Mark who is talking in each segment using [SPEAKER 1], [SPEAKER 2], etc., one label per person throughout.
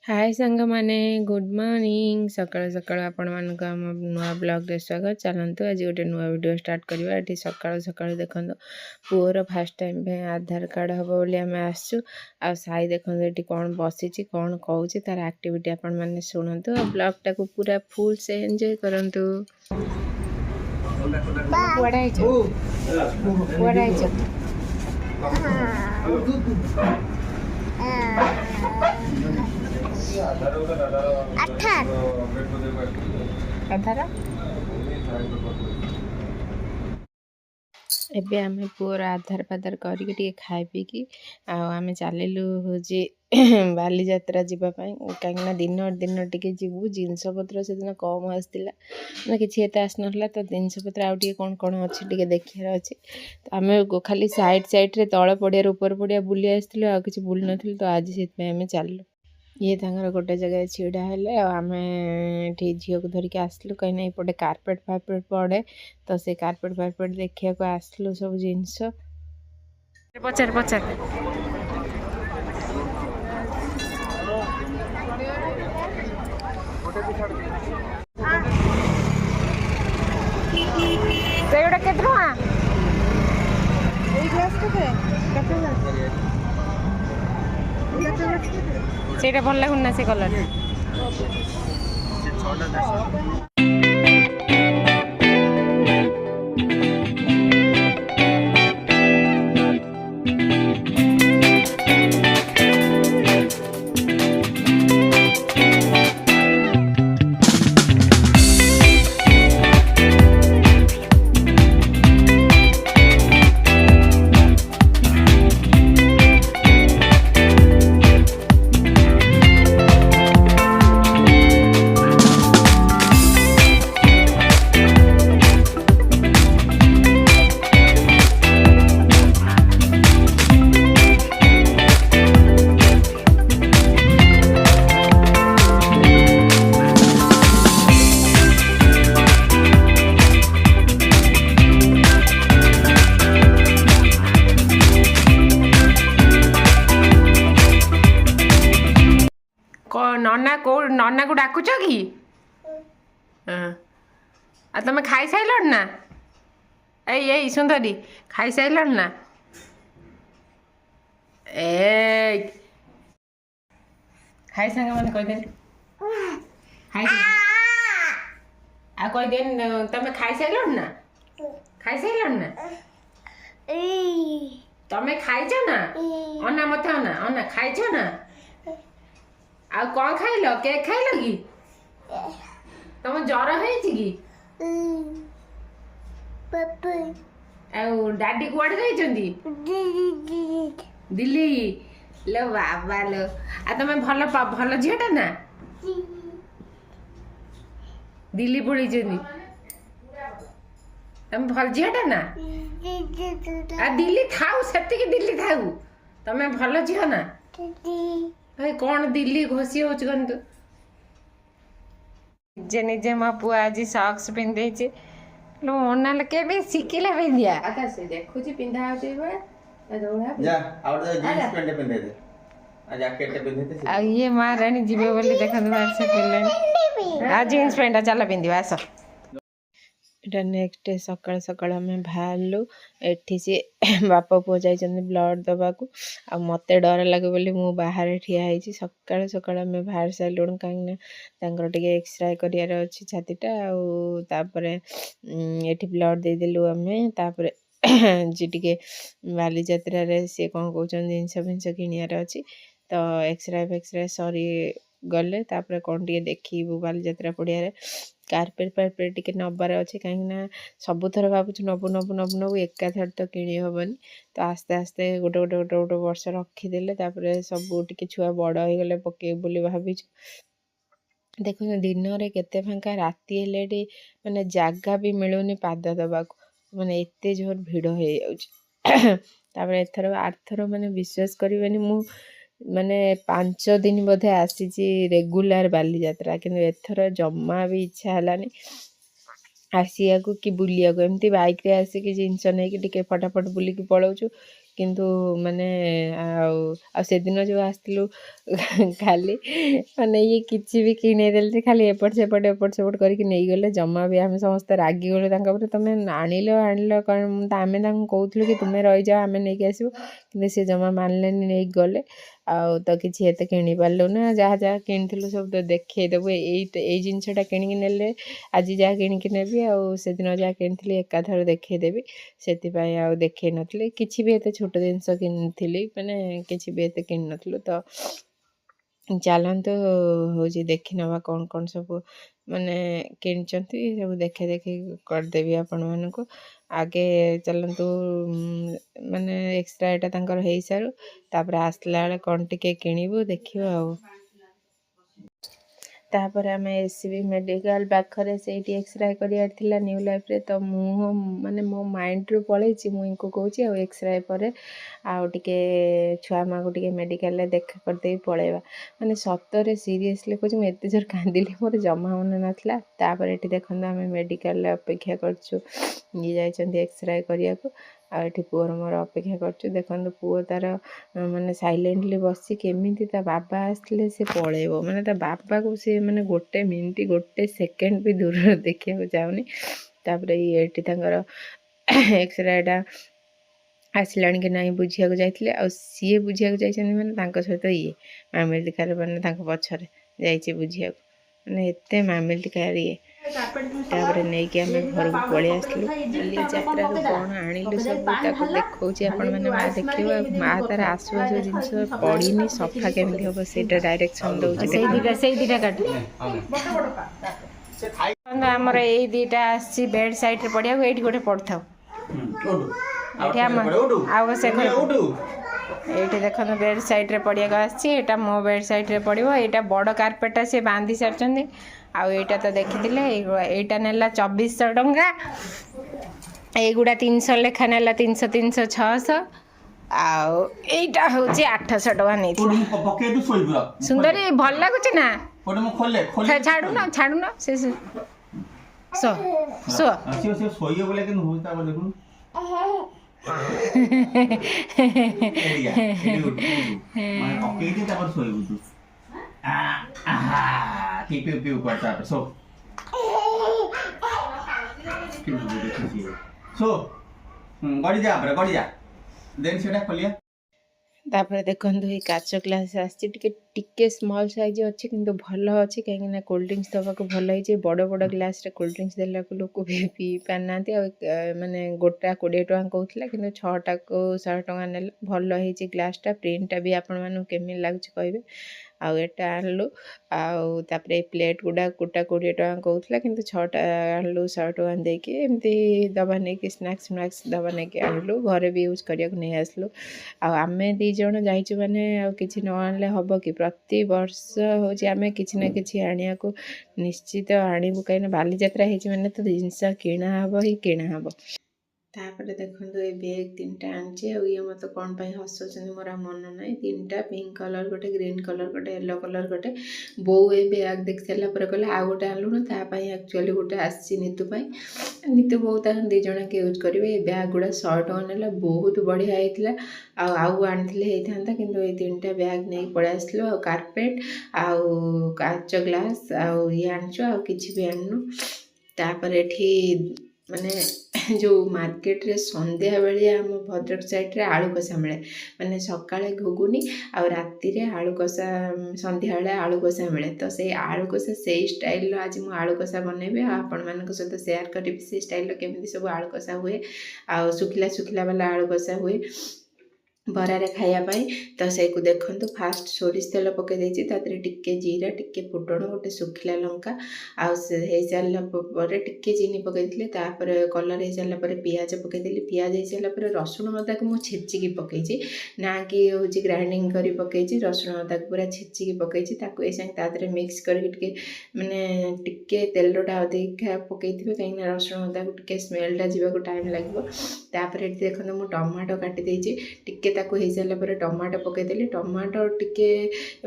[SPEAKER 1] हाय सांग माने good morning सकाळ सकाळ आपण मानक आम नुआ ब्लॉग रे स्वागत चलंतु आज गोटे नुआ वीडियो स्टार्ट करबा एठी सकाळ सकाळ देखंदो पुअर फर्स्ट टाइम पे आधार कार्ड हबो बोली हम आसछु आ साई देखंदो एठी कोन बसिछि कोन कहउछि तार एक्टिविटी आपण माने सुनंतु ब्लॉग टाको पूरा फुल से एन्जॉय करंतु कुआडा एबे आमे पुअर आधार पाधार करके खाई पी की आमे चलिलु होजी बाली यात्रा जीवा कहीं दिन दिन टे जीवु जिनस पत्र से दिन कम आसला ना कि एत आसना तो जिनस पत्र आउ कौन कौन अच्छी देखार अच्छे तो आम खाली साइड साइड रे तल पड़िया ऊपर पड़िया बुली आसलु आ कि बुल नी तो आज से चलु ये तांगर गोटे जगह छिड़ा हेले आमे झील को धरिक आसलु कहीं एपटे कार्पेट फार्पेट पड़े तो से कार्पेट फार्पेट देखा को आसलु सब जिनस पचार पचार सेटा के सेटा भल लगुना से कलर नन्ना को डाकुच कि तुम खाई सार ना ए सुंदरी खाई सार ना ए खाई सांग मैंने कहदे कहदे तुम खाई सार ना तुम खाइच ना अना मत अना खाइच ना आ कौन खाइल केक खाइल कि तुम जर है डाडी कुआड़े जाइछंती दिल्ली लो बाबा लो आ तुम भल भल झीटा ना दिल्ली पड़ी तुम भल झीटा ना आ दिल्ली थाऊ सेति दिल्ली थाऊ तुम भल झील ना भाई कौन दिल्ली घोषी हो निजे निजे मो पु आज सक्स पिंधे मोना के शिखिला पिंधिया देखु पिंधा ये महाराणी जीवे बोली देखा जीन्स पैंट चल पिंधा आस एटा नेक्स्ट सकाळ सकाळ आम बाहरलु एठी से बापा पुओ जाइछन ब्लड दबा को आ मते डर लागे बोली मु बाहर ठिया है सकाळ सकाळ आम बाहर साइलुन कहीं टिके एक्सरे करियार अच्छी छातीटा आउे एठी ब्लड दे देलु आमे तापरे जी टिके बाली यात्रा रे से कौन कहउछन जिनस फिनस किनियार अच्छी तो एक्सरे सरी गले तापरे कौन टिके देखिबु बाली यात्रा पड़िया रे कार्पेट फार्पेट टिके नबार अच्छे कहीं सबुथर भावुँ नबु नबु नबु नबु एकाथर तो किणी हेनी तो आस्ते आस्ते गोटे गोटे गोटे गोटे वर्ष रखीदे सब टिके छुआ बड़ हो गले पके बोली भाविचु देखो दिन में केते फांका राति हेले माने जागा भी मिलूनी पाद दबाक माने एते जोर भिड़ हो जाए एथर आरथर माने विश्वास करेनि मु माने 5 दिन बोधे आसी रेगुलर बाली यात्रा किंतु एथर जम्मा भी इच्छा हलानी आसिया को कि बुलिया को एमती बाइक रे आसिक जिनस नहीं कि फटाफट बुलिकी पलाऊँ କିନ୍ତୁ ମାନେ ସେଦିନ ଯେଉଁ ଆସିଥିଲୁ ଖାଲି ମାନେ ଇଏ କିଛି ବି କିଣେଇଦେଲେ ଖାଲି ଏପଟ ସେପଟ କରିକି ନେଇଗଲେ। ଜମା ବି ଆମେ ସମସ୍ତେ ରାଗିଗଲୁ ତାଙ୍କ ଉପରେ, ତୁମେ ଆଣିଲ କ'ଣ ଆମେ ତାଙ୍କୁ କହୁଥିଲୁ କି ତୁମେ ରହିଯାଅ ଆମେ ନେଇକି ଆସିବୁ, କିନ୍ତୁ ସେ ଜମା ମାନିଲେନି, ନେଇକି ଗଲେ। ଆଉ ତ କିଛି ଏତେ କିଣିପାରିଲୁ ନା, ଯାହା ଯାହା କିଣିଥିଲୁ ସବୁ ତ ଦେଖେଇଦେବୁ, ଏଇ ଜିନିଷଟା କିଣିକି ନେଲେ ଆଜି ଯାହା କିଣିକି ନେବି, ଆଉ ସେଦିନ ଯାହା କିଣିଥିଲି ଏକାଥରେ ଦେଖେଇଦେବି, ସେଥିପାଇଁ ଆଉ ଦେଖେଇ ନଥିଲି। କିଛି ବି ଏତେ ଛୋଟ ଜିନିଷ କିଣିଥିଲି, ମାନେ କିଛି ବି ଏତେ କିଣିନଥିଲୁ। ତ ଚାଲନ୍ତୁ ହେଉଛି ଦେଖି ନେବା କ'ଣ କ'ଣ ସବୁ ମାନେ କିଣିଛନ୍ତି, ସବୁ ଦେଖି କରିଦେବି ଆପଣମାନଙ୍କୁ। ଆଗେ ଚାଲନ୍ତୁ ମାନେ ଏକ୍ସଟ୍ରା ଏଇଟା ତାଙ୍କର ହେଇସାରୁ, ତାପରେ ଆସିଲା ବେଳେ କ'ଣ ଟିକେ କିଣିବୁ ଦେଖିବା ଆଉ। ତାପରେ ଆମେ ଏସ୍ସିବି ମେଡ଼ିକାଲ ପାଖରେ ସେଇଠି ଏକ୍ସରେ କରିବାର ଥିଲା ନ୍ୟୁ ଲାଇଫ୍ରେ। ତ ମୁଁ ମାନେ ମୋ ମାଇଣ୍ଡରୁ ପଳେଇଛି, ମୁଁ ୟାଙ୍କୁ କହୁଛି ଆଉ ଏକ୍ସରେ ପରେ ଆଉ ଟିକେ ଛୁଆ ମାଆକୁ ଟିକେ ମେଡ଼ିକାଲରେ ଦେଖା କରିଦେଇ ପଳେଇବା। ମାନେ ସତରେ ସିରିୟସଲି କହୁଛି, ମୁଁ ଏତେ ଜୋର କାନ୍ଦିଲି, ମୋର ଜମା ମନେ ନଥିଲା। ତାପରେ ଏଠି ଦେଖନ୍ତୁ ଆମେ ମେଡ଼ିକାଲରେ ଅପେକ୍ଷା କରିଛୁ, ଇଏ ଯାଇଛନ୍ତି ଏକ୍ସରେ କରିବାକୁ, ଆଉ ଏଠି ପୁଅର ମୋର ଅପେକ୍ଷା କରୁଛୁ। ଦେଖନ୍ତୁ ପୁଅ ତାର ମାନେ ସାଇଲେଣ୍ଟଲି ବସି କେମିତି ତା ବାବା ଆସିଥିଲେ ସେ ପଳେଇବ, ମାନେ ତା ବାବାକୁ ସେ ମାନେ ଗୋଟେ ମିନିଟ୍ ଗୋଟେ ସେକେଣ୍ଡ ବି ଦୂରରେ ଦେଖିବାକୁ ଚାହୁଁନି। ତାପରେ ଏଠି ତାଙ୍କର ଏକ୍ସରେଟା ଆସିଲାଣି କି ନାହିଁ ବୁଝିବାକୁ ଯାଇଥିଲେ, ଆଉ ସିଏ ବୁଝିବାକୁ ଯାଇଛନ୍ତି ମାନେ ତାଙ୍କ ସହିତ ଇଏ ମାମିଲି କାର ମାନେ ତାଙ୍କ ପଛରେ ଯାଇଛି ବୁଝିବାକୁ, ମାନେ ଏତେ ମାମିଲି କାର ଇଏ। ତାପରେ ନେଇକି ଆମେ ଘରକୁ ପଳେଇ ଆସିଲୁ। ବାଲିଯାତ୍ରାରୁ କ'ଣ ଆଣିଲୁ ସବୁ ତାକୁ ଦେଖାଉଛି ଆପଣମାନେ, ମା ଦେଖିବ। ଆଉ ମା ତାର ଆସୁ ଆସୁ ଜିନିଷ ପଡ଼ିନି ସଫା କେମିତି ହେବ ସେଇଟା ଡାଇରେକ୍ସନ୍ ଦେଉଛି। ସେଇ ଦୁଇଟା କାଟ। ଆମର ଏଇ ଦୁଇଟା ଆସିଛି ବେଡ୍ ସାଇଡ଼୍ରେ ପଡ଼ିବାକୁ, ଏଇଠି ଗୋଟେ ପଡ଼ିଥାଉ, ଏଇଠି ଆମ ଆଉ ସେ ଏଇଠି ଦେଖନ୍ତୁ ବେଡ୍ ସାଇଡ଼୍ରେ ପଡ଼ିବାକୁ ଆସିଛି। ଏଇଟା ମୋ ବେଡ୍ ସାଇଡ଼୍ରେ ପଡ଼ିବ। ଏଇଟା ବଡ଼ କାର୍ପେଟଟା ସେ ବାନ୍ଧି ସାରିଛନ୍ତି। ଆଉ ଏଇଟା ତ ଦେଖିଥିଲେ, ଏଇଟା ନେଲା 2400 ଟଙ୍କା, এইগুড়া 300 লেখা নেলা, 300 300 600, ଆଉ ଏଇଟା ହେଉଛି 800 ଟଙ୍କା ନେଇଥିଲା। ସୁନ୍ଦରୀ ଭଲ ଲାଗୁଛି ନା? ଛାଡୁନ ସେ ତାପରେ ଦେଖନ୍ତୁ ଏଇ କାଚ ଗ୍ଲାସ୍ ଆସିଛି, ଟିକେ ସ୍ମଲ୍ ସାଇଜ୍ ଅଛି କିନ୍ତୁ ଭଲ ଅଛି, କାହିଁକିନା କୋଲ୍ଡ ଡ୍ରିଙ୍କସ୍ ଦେବାକୁ ଭଲ ହେଇଛି। ବଡ଼ ବଡ଼ ଗ୍ଲାସ୍ରେ କୋଲ୍ଡ ଡ୍ରିଙ୍କସ୍ ଦେଲାକୁ ଲୋକ ବି ପିଇ ପାରୁନାହାନ୍ତି। ଆଉ ମାନେ ଗୋଟା 20 ଟଙ୍କା କହୁଥିଲା, କିନ୍ତୁ 6ଟାକୁ 100 ଟଙ୍କା ନେଲା। ଭଲ ହେଇଛି ଗ୍ଲାସ୍ଟା, ପ୍ରିଣ୍ଟଟା ବି ଆପଣମାନଙ୍କୁ କେମିତି ଲାଗୁଛି କହିବେ। ଆଉ ଏଟା ଆଣିଲୁ, ଆଉ ତାପରେ ଏଇ ପ୍ଲେଟ୍ ଗୁଡ଼ା ଗୋଟା 20 ଟଙ୍କା କହୁଥିଲା, କିନ୍ତୁ 6ଟା ଆଣିଲୁ 100 ଟଙ୍କା ଦେଇକି। ଏମିତି ଦବା ନେଇକି ସ୍ନାକ୍ସ ଦବା ନେଇକି ଆଣିଲୁ, ଘରେ ବି ୟୁଜ୍ କରିବାକୁ ନେଇ ଆସିଲୁ। ଆଉ ଆମେ 2 ଜଣ ଯାଇଛୁ ମାନେ ଆଉ କିଛି ନ ଆଣିଲେ ହେବ କି? ପ୍ରତିବର୍ଷ ହେଉଛି ଆମେ କିଛି ନା କିଛି ଆଣିବାକୁ ନିଶ୍ଚିତ ଆଣିବୁ, କାହିଁକିନା ବାଲିଯାତ୍ରା ହେଇଛି ମାନେ ତ ଜିନିଷ କିଣା ହେବ ହିଁ କିଣା ହେବ। ତାପରେ ଦେଖନ୍ତୁ ଏଇ ବ୍ୟାଗ୍ 3ଟା ଆଣିଛି। ଆଉ ଇଏ ମୋତେ କ'ଣ ପାଇଁ ହସୁଛନ୍ତି ମୋର ଆଉ ମନ ନାହିଁ। 3ଟା ପିଙ୍କ କଲର୍, ଗୋଟେ ଗ୍ରୀନ୍ କଲର୍, ଗୋଟେ ୟେଲୋ କଲର୍। ଗୋଟେ ବୋଉ ଏ ବ୍ୟାଗ୍ ଦେଖି ସାରିଲା ପରେ କହିଲେ ଆଉ ଗୋଟେ ଆଣିଲୁଣୁ, ତା ପାଇଁ ଆକ୍ଚୁଆଲି ଗୋଟେ ଆସିଛି ନିତୁ ପାଇଁ। ନିତୁ ବୋଉ ତାଙ୍କ 2 ଜଣକେ ୟୁଜ୍ କରିବେ। ଏ ବ୍ୟାଗ୍ ଗୁଡ଼ା 100 ଟଙ୍କା ନେଲା, ବହୁତ ବଢ଼ିଆ ହେଇଥିଲା। ଆଉ ଆଣିଥିଲେ ହେଇଥାନ୍ତା, କିନ୍ତୁ ଏଇ 3ଟା ବ୍ୟାଗ୍ ନେଇକି ପଳେଇ ଆସିଲୁ। ଆଉ କାର୍ପେଟ୍, ଆଉ କାଚ ଗ୍ଲାସ୍, ଆଉ ଇଏ ଆଣିଛୁ, ଆଉ କିଛି ବି ଆଣିନୁ। ତାପରେ ଏଠି ମାନେ ଯେଉଁ ମାର୍କେଟରେ ସନ୍ଧ୍ୟାବେଳେ ଆମ ଭଦ୍ରକ ସାଇଡ଼୍ରେ ଆଳୁ କଷା ମିଳେ, ମାନେ ସକାଳେ ଘୁଗୁନି ଆଉ ରାତିରେ ଆଳୁ କଷା, ସନ୍ଧ୍ୟାବେଳେ ଆଳୁ କଷା ମିଳେ। ତ ସେଇ ଆଳୁ କଷା ସେଇ ଷ୍ଟାଇଲ୍ର ଆଜି ମୁଁ ଆଳୁ କଷା ବନେଇବି, ଆଉ ଆପଣମାନଙ୍କ ସହିତ ସେୟାର କରିବି ସେଇ ଷ୍ଟାଇଲ୍ର କେମିତି ସବୁ ଆଳୁ କଷା ହୁଏ। ଆଉ ଶୁଖିଲା ବାଲା ଆଳୁ କଷା ହୁଏ ବରାରେ ଖାଇବା ପାଇଁ। ତ ସେଇକୁ ଦେଖନ୍ତୁ, ଫାଷ୍ଟ ସୋରିଷ ତେଲ ପକାଇ ଦେଇଛି, ତା ଦେହରେ ଟିକେ ଜିରା, ଟିକେ ଫୁଟଣ, ଗୋଟେ ଶୁଖିଲା ଲଙ୍କା, ଆଉ ସେ ହେଇସାରିଲା ପରେ ଟିକେ ଚିନି ପକାଇଥିଲି। ତାପରେ କଲର୍ ହେଇସାରିଲା ପରେ ପିଆଜ ପକାଇଦେଲି। ପିଆଜ ହେଇସାରିଲା ପରେ ରସୁଣ ଅଦାକୁ ମୁଁ ଛେଚିକି ପକାଇଛି, ନା କି ହେଉଛି ଗ୍ରାଇଣ୍ଡିଙ୍ଗ କରି ପକାଇଛି। ରସୁଣ ଅଦାକୁ ପୁରା ଛେଚିକି ପକାଇଛି। ତାକୁ ଏଇ ସାଙ୍ଗେ ତା ଦେହରେ ମିକ୍ସ କରିକି ଟିକେ ମାନେ ଟିକେ ତେଲଟା ଅଧିକା ପକାଇଥିବେ, କାହିଁକିନା ରସୁଣ ଅଦାକୁ ଟିକେ ସ୍ମେଲ୍ଟା ଯିବାକୁ ଟାଇମ୍ ଲାଗିବ। ତାପରେ ଏଠି ଦେଖନ୍ତୁ ମୁଁ ଟମାଟୋ କାଟି ଦେଇଛି, ଟିକେ ताको हो सारा पर टमाटो पकईदेली टमाटो टिके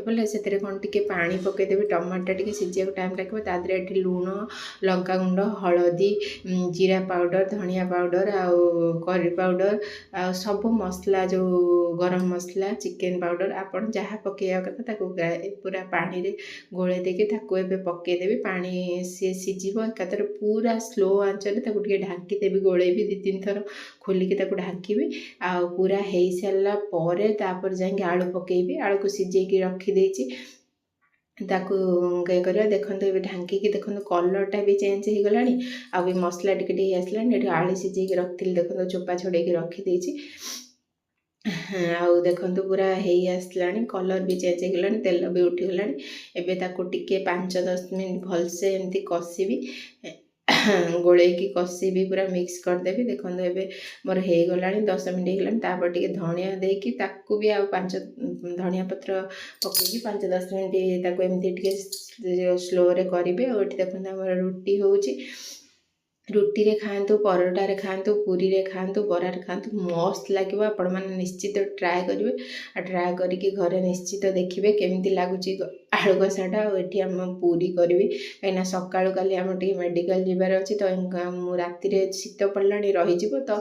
[SPEAKER 1] बोले से कौन टिके पानी पकईदेवी टमाटो टिके सीझा टाइम लगे तादे ये लुण लंका गुंड हलदी जीरा पाउडर धनिया पाउडर आउ करी पाउडर आ सब मसला जो गरम मसला चिकेन पाउडर आपन जहाँ पकईवा कथा पूरा पानी रे गोले देके पकईदेवी पानी सी सीझ एकाथर पूरा स्लो आंचरे ढांकी देवी गोलेबी 2-3 थर खोलिकी ढांकी आ पूरा हो सारा पर जाए आलू पकईबी आलू को सीझेकी रखीदे ताकू कई कर देखो ये ढांकी देखो कलरटा भी चेंज हो गला आ मसला टिके आसला आलू सीझेकी रखी देखो चोपा छड़ेकी रखीदे आउ देखंतु पूरा हेई आसलानी कलर भी चेंज हो गलानी तेल भी उठीगलानी एबे ताको टिके 5-10 मिनट भलसे एमती कषिबी गोलेकी कषिबी पूरा मिक्स करदेवी देखो एबे मोर हो गलानी 10 मिनट हो गलानी टिके धनिया देकी ताकू भी आ 5 धनिया पत्र पकईकी 5-10 मिनट ताको एमती टिके स्लो रे करिवे और एठी देखो हमर रुटी होउची रुटी रे खातु परोटा रे खातु पूरी रे खातु बरा रे खातु मस्त लगे आपण मैंने निश्चित ट्राए करेंगे ट्राए करके घरे निश्चित देखिए केमती लगुच आलू कषाटा ये आम पूरी करी कहीं सका आम टे मेडिकल जीवार अच्छी तो राति शीत पड़ा रही तो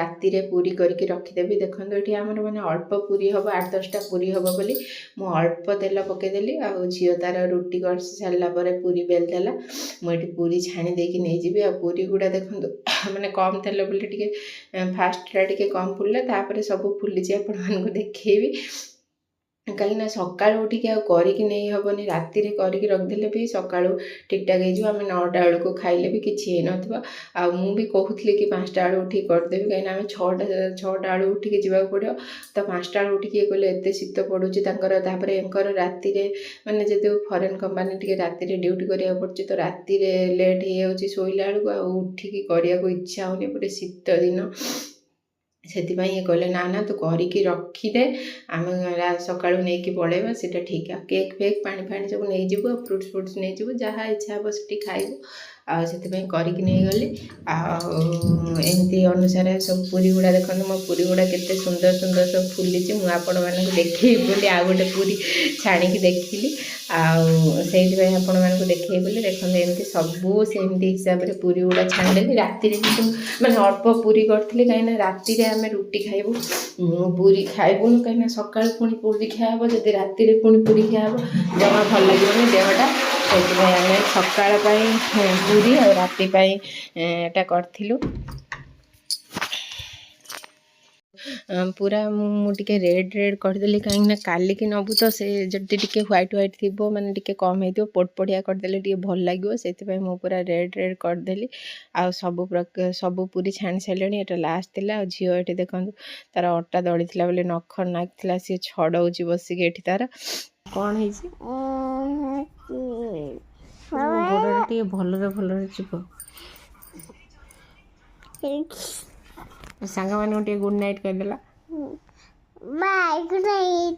[SPEAKER 1] राति पूरी करके रखीदेवी देखो ये आम मैंने अल्प पूरी हम 8-10टा पूरी हम बोली मु अल्प तेल पकईदेली आ झील तार रुटी कर सारापर पूरी बेलदेला मुझे पूरी छाणी देकी नहीं जी आ पूरी गुड़ा देखो मैंने कम तेल बोली टे फास्टा टे कम फुलला तापर सब फुली आपण मानक देखी कहीं सका उठिक आरिकी नहीं हेनी राति करके रखदेले भी सका ठीक ठाक हो आम 9टा बेलू खाइले भी किसी ना आ मुझे कहूली कि 5टा बेलू उठिक करदेवी कहीं आम 6टा बेलू उठिक जावाक पड़ो तो 5टा बेलू उठिक ये कहले एत शीत पड़ूर राति माने जो फरेन कंपानी टी राति ड्यूटी करा पड़े तो राति लेट हो शोला बेलू उठिक करने को इच्छा होनी पूरे शीत दिन से ये कहले ना तू करिकी रखीदे आम सका नहीं पलैबा सीटा ठीक है केक फेक पानी फाणी सब नहीं जीवु फ्रुट्स नहीं जीवु जहाँ इच्छा हम से खाइबू आती करके नहीं गली आमती अनुसार सब पूरी गुड़ा देखो मो पूरी गुड़ा केते सुंदर सुंदर सब फुली मुझे मानक देखे बोली आ गोटे पूरी छाणिकी देखिली आईपाई आपण मानक देखे बोली देखो एमती सबू सेमती हिसाब से पूरी गुड़ा छाणीदेली राति मैंने अल्प पूरी करी कहीं राति आम रुटी खाइबू पूरी खाइबुन कहीं सका पुणी पूरी खाब जब राति पुणी पूरी खाब जमा भल लगे देहटा से सका पूरी और राति एटा करथिलु पूरा मुझे रेड रेड करदेली कहीं काली की नबू तो से जल्दी टिके व्हाइट व्हाइट थी माने टिके कम हो पोटपोड़िया करदेले टिके भल लगे से मु पूरा रेड रेड करदेली आ सब पूरी छाणी सारे ये लास्ट थिला झील ये देखो तार अटा दड़ी थी बोले नख नाक सी छड़ाऊँ बसिक ये तार कौन है गोड़े भलरे भलरे चुप सांग मैंने गुड नाइट कहदेला बाय गुड नाइट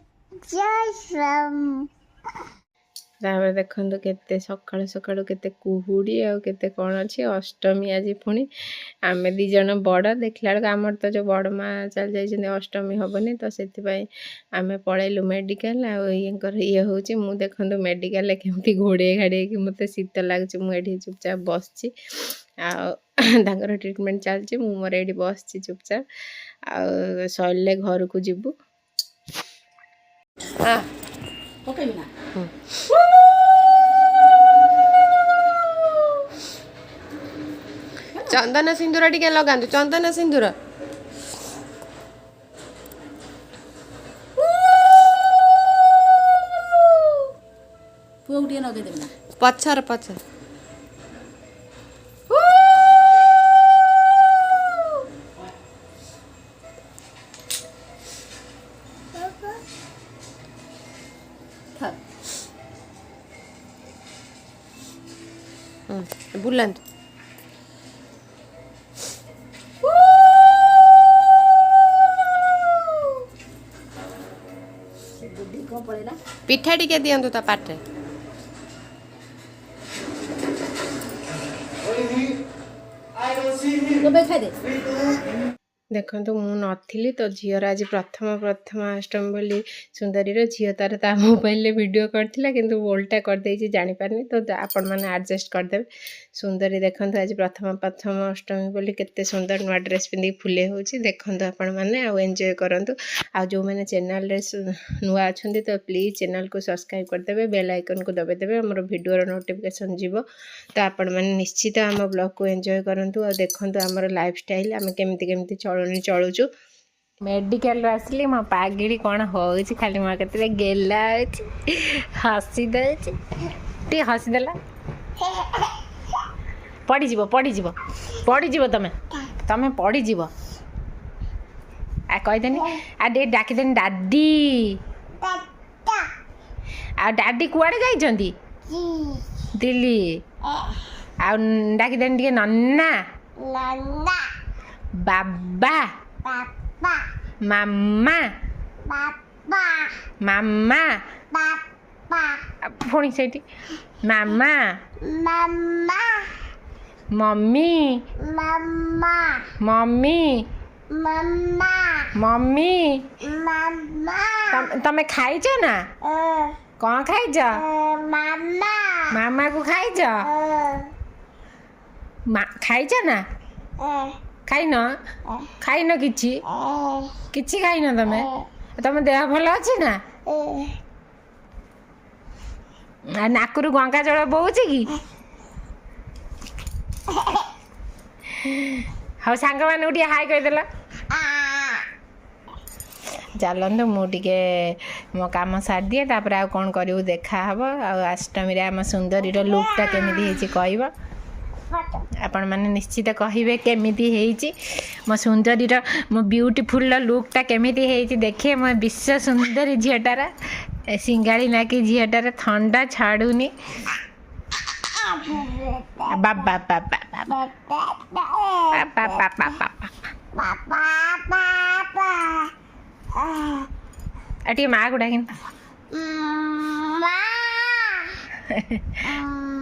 [SPEAKER 1] देखो केते सकाळु सकाळु केते कुहुड़ी आ केते कौन अच्छी अष्टमी आज पुणी आम दी जन बड़ देखला बेलू आमर तो जो बड़ माँ चल जाइए अष्टमी हेनी तो से आम पलैलु मेडिकल ये हूँ मु देखु मेडिकल केमती घोड़े घाड़े कि मत शीत लगुच मुझे चुपचाप बसची आर ट्रिटमेंट चलती मोर ये बस चुपचाप आरे घर को जीवु चंदन सिंदूर टिके लगातु चंदन सिंदूर पछर पछर बुलांतु पिठा टिके दियंतु ता पाटे खाई दे देखो मु नथिली तो झीर आज प्रथमाष्टमी बोली सुंदरी झील तार ता मोबाइल वीडियो करथिला किंतु उल्टा कर देछि जानि पारनी तो आपण माने एडजस्ट कर देबे। सुंदरी देखंतु आज प्रथमाष्टमी बोली केते सुंदर नुआ ड्रेस पिंदी फुले होछि देखंतु आपण माने आ एन्जॉय करंतु। आ जो माने चैनल रे नुआ अछंती तो प्लीज चैनल को सब्सक्राइब कर देबे, बेल आइकन को दबे देबे, हमर वीडियो रो नोटिफिकेशन जीवो तो आपण माने निश्चित हम ब्लॉग को एन्जॉय करंतु। आ देखंतु हमर लाइफस्टाइल हम केमिति केमिति चलुचु। मेडिकल आसली मो पागिड़ी कौन हो खाली मो के गेला हसी दे हसीदेला पड़ीज तमें तमें पड़ीज आ कहीदेनी आ डे डाकिदेनी दादी आ दादी कुआड़े जाइछंती दिल्ली आ डाकिदेनी टिके नन्ना बाबा मामा मामा पुणी से मामा मम्मी मम्मी मम्मी तमें खाइछ ना कौन खाइछ मामा को खाइछ खाइछ ना खाइन खाइन किछि किछि खाइन तमें तम देह भल अछि ना नाकुरु गंगा जल बहुछि कि हाँ सांग मैंने उठे हाय कहीदेला चलत मुझे मो कम सारी दिए तापर आ कौन करूँ देखा हम अष्टमी आम सुंदरी लुकटा केमी कह आपण मैंने निश्चित कहे केमी मो सुंदरी मो ब्यूटीफुल लुकटा केमी देखिए मो विश्व सुंदरी झीटार सिंगाड़ी नाकी झीटार ठंडा छाड़ूनी बाबा अटी माँ को डाकिन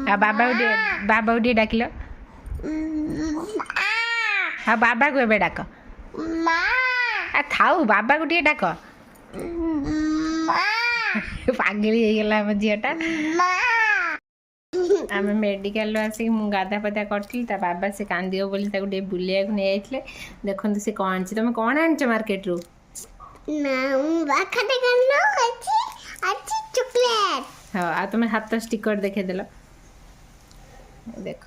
[SPEAKER 1] बाबा उठे डाकिल हाँ बाबा को एबे डाक थाऊ बाबा को डाक पागली गला आम झीटा आम मेडिकल आसिक मु गाधा पाधा करी बाबा से कांदियो बोली ताको बुलिया नहीं जाइए देखो सी कौन आनी तुम कौन आन मार्केट रू हाँ आ तुम हाथ स्टिकर देखेदेल देख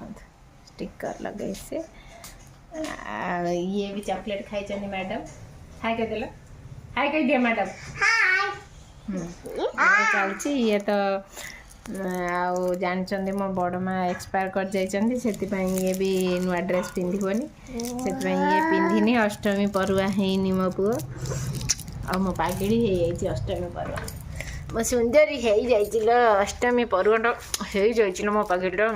[SPEAKER 1] स्टिकर लगे से ये भी चॉकलेट खाई मैडम हाय कहीदेल हाय कही दिए मैडम चलती ये तो आउ जानते मो बड़ माँ एक्सपायर कर जाइए ये भी नुआ ड्रेस पिंधबनी से ये पिंधिनी अष्टमी परुआ हैनी मो पुओ आ मो पागिड़ी हो अष्टमी परुआ मो सुंदरी हो जाइल अष्टमी परुआ हो जाइल मो पागिड़ी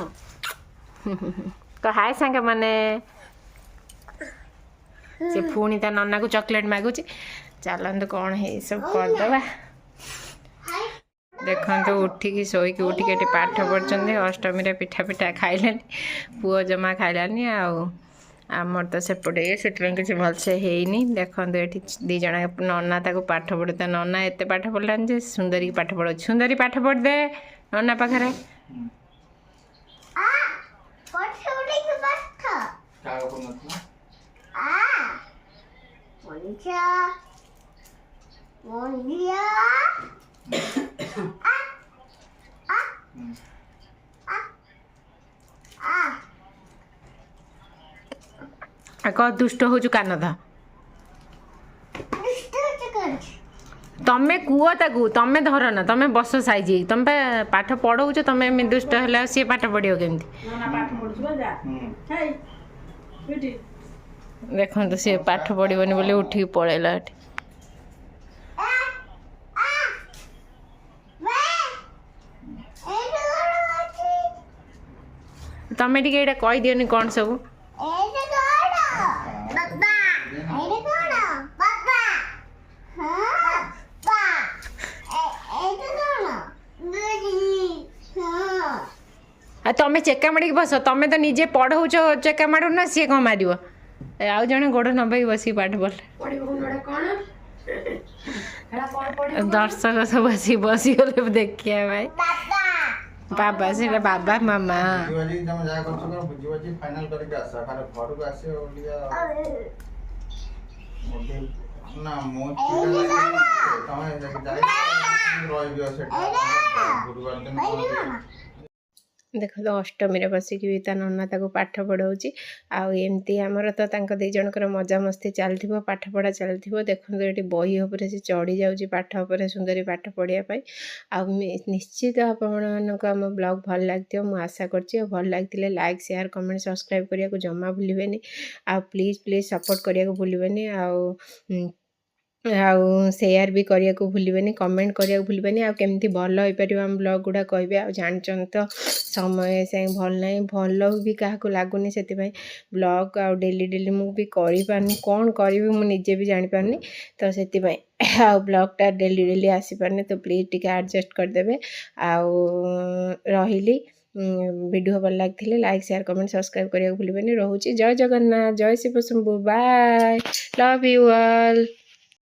[SPEAKER 1] तो हाय सांग मैंने से पुणी ता नन्ना को चॉकलेट मागुच चलते कौन है सब करदे देखते उठिकी शोक उठिकी पाठ पढ़ते अष्टमी पिठा पिठा खाइलानी पुओ जमा खाइलानी आमर तो सेपटे से किसी भलसे हैनी देखो ये दीज नन्ना ताको पाठ पढ़ते नन्ना एत पाठ पढ़लानी जे सुंदरी की पाठ पढ़ सुंदरी पाठ पढ़ दे नन्ना पाखे कह दुष्ट हो कान धा तमें कुह ताकू तमें धर ना तमें बस साइज तुम पाठ पढ़ाऊच तमें दुष्ट है सी पाठ पढ़ो केमती देखो सी पाठ पढ़ोनी बोले उठिकी पलैला तमें टे कही दियोनी कौन सब तमें चेका मारिक बस तमें तो निजे पढ़ाऊच चेका मारू ना सी कौन मार ଆଉ ଜଣେ ଗୋଡ଼ ନବେଇ ବସିକି ପାଠ ପଢ଼ିଲେ ଦର୍ଶକ ସବୁ ଆସିକି ବସିଗଲେ ଦେଖିବା ପାଇଁ। ବାବା ସେଇଟା ବାବା ମାମା
[SPEAKER 2] ନା ମୁଁ ଗୁରୁବାର
[SPEAKER 1] ଦେଖନ୍ତୁ ଅଷ୍ଟମୀରେ ବସିକି ବି ତା ନନା ତାକୁ ପାଠ ପଢ଼ଉଛି। ଆଉ ଏମିତି ଆମର ତ ତାଙ୍କ ଦୁଇ ଜଣଙ୍କର ମଜାମସ୍ତି ଚାଲିଥିବ, ପାଠପଢ଼ା ଚାଲିଥିବ। ଦେଖନ୍ତୁ ଏଠି ବହି ଉପରେ ସେ ଚଢ଼ି ଯାଉଛି ପାଠ ଉପରେ, ସୁନ୍ଦରୀ ପାଠ ପଢ଼ିବା ପାଇଁ। ଆଉ ନିଶ୍ଚିତ ଆପଣମାନଙ୍କୁ ଆମ ବ୍ଲଗ୍ ଭଲ ଲାଗିଥିବ ମୁଁ ଆଶା କରୁଛି। ଆଉ ଭଲ ଲାଗିଥିଲେ ଲାଇକ୍, ସେୟାର, କମେଣ୍ଟ, ସବସ୍କ୍ରାଇବ୍ କରିବାକୁ ଜମା ଭୁଲିବେନି। ଆଉ ପ୍ଲିଜ୍ ସପୋର୍ଟ କରିବାକୁ ଭୁଲିବେନି। ଆଉ ସେୟାର ବି କରିବାକୁ ଭୁଲିବେନି, କମେଣ୍ଟ କରିବାକୁ ଭୁଲିବେନି। ଆଉ କେମିତି ଭଲ ହେଇପାରିବ ଆମ ବ୍ଲଗ୍ ଗୁଡ଼ା କହିବେ। ଆଉ ଜାଣିଛନ୍ତି ତ ସମୟ ସାଙ୍ଗେ ଭଲ ନାହିଁ, ଭଲ ବି କାହାକୁ ଲାଗୁନି। ସେଥିପାଇଁ ବ୍ଲଗ୍ ଆଉ ଡେଲି ମୁଁ ବି କରିପାରୁନି, କ'ଣ କରିବି ମୁଁ ନିଜେ ବି ଜାଣିପାରୁନି। ତ ସେଥିପାଇଁ ଆଉ ବ୍ଲଗ୍ଟା ଡେଲି ଆସିପାରୁନି। ତ ପ୍ଲିଜ୍ ଟିକେ ଆଡ଼ଜଷ୍ଟ କରିଦେବେ। ଆଉ ରହିଲି। ଭିଡ଼ିଓ ଭଲ ଲାଗିଥିଲେ ଲାଇକ୍, ସେୟାର, କମେଣ୍ଟ, ସବସ୍କ୍ରାଇବ୍ କରିବାକୁ ଭୁଲିବେନି। ରହୁଛି। Jai Jagannath, Jai Shiv Shambhu, bye, love you all.